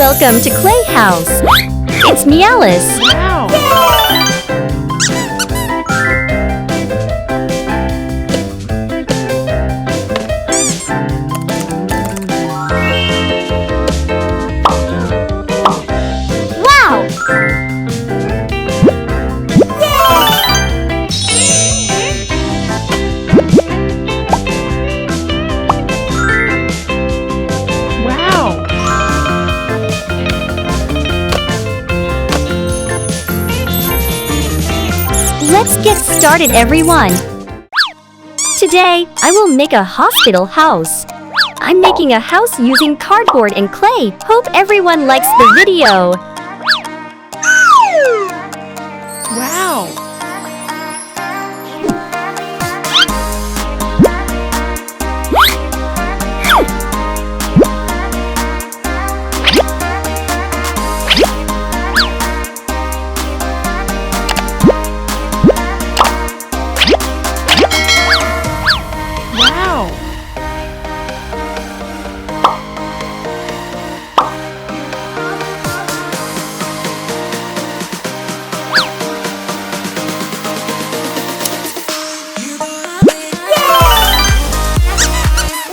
Welcome to Clay House. It's me, Alice. Wow! Wow! Wow! Let's get started, everyone. Today, I will make a hospital house. I'm making a house using cardboard and clay. Hope everyone likes the video. Wow!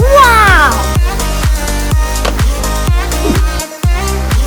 Wow! Wow!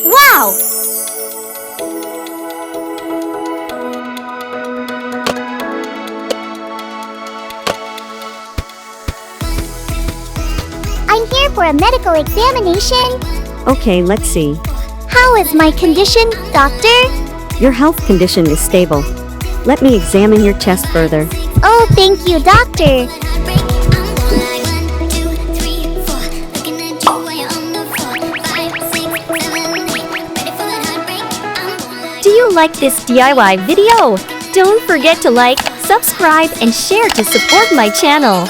Wow! here for a medical examination. Okay, let's see. How is my condition, doctor? Your health condition is stable. Let me examine your chest further. Oh, thank you, doctor. Do you like this DIY video? Don't forget to like, subscribe, and share to support my channel.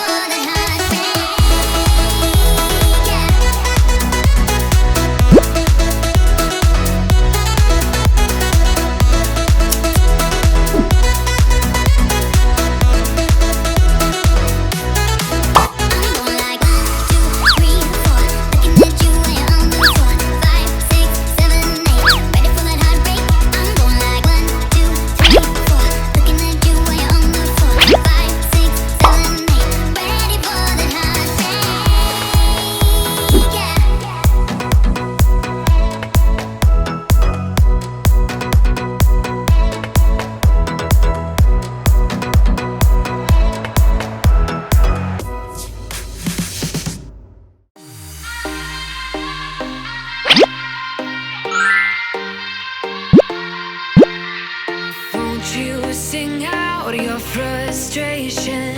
You sing out your frustration.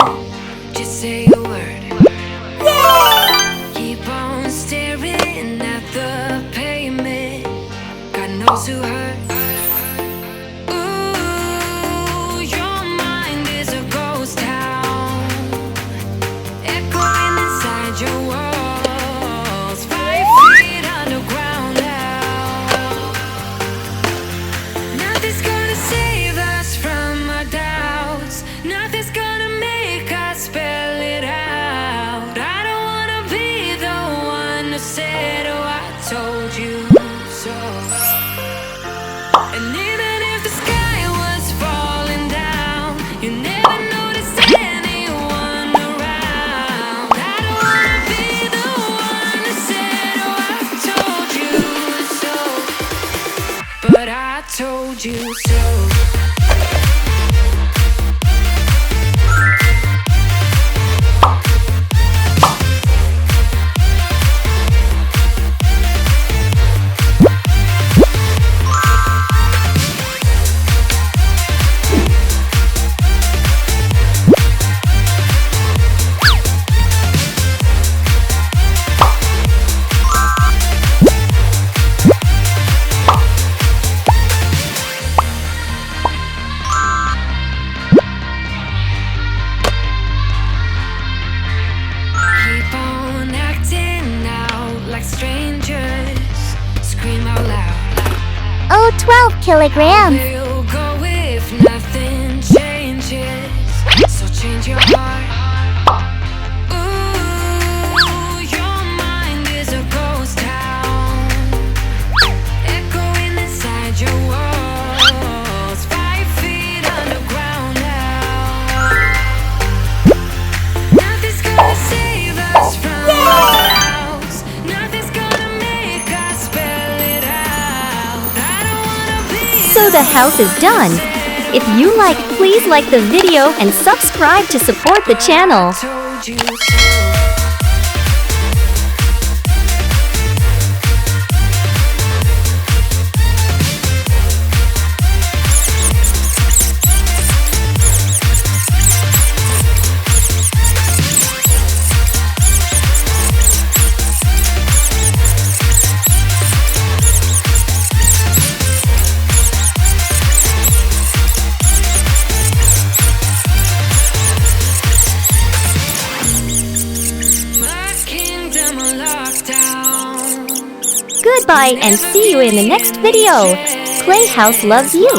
Just say a word. Keep on staring at the pavement. God knows who hurt. Ooh, your mind is a ghost town, echoing inside your walls. 5 feet underground now. Nothing's gonna save us from our doubts. Nothing's gonna make us spell it out. I don't wanna be the one who said, oh, I told you so. And even if the sky was falling down, you never noticed anyone around. I don't wanna be the one who said, oh, I told you so. But I told you so. Keep on acting out like strangers. Scream out loud. Oh, 12 kilograms. We'll go if nothing changes. So change your heart. Ooh, your mind is a ghost town, echoing inside your walls. 5 feet underground now. Nothing's gonna save us from our doubts. Nothing's gonna make us spell it out. I don't wanna be So the house is done. If you like, please like the video and subscribe to support the channel. told you so. My kingdom on lockdown. Goodbye and see you in the next video. Clay House loves you.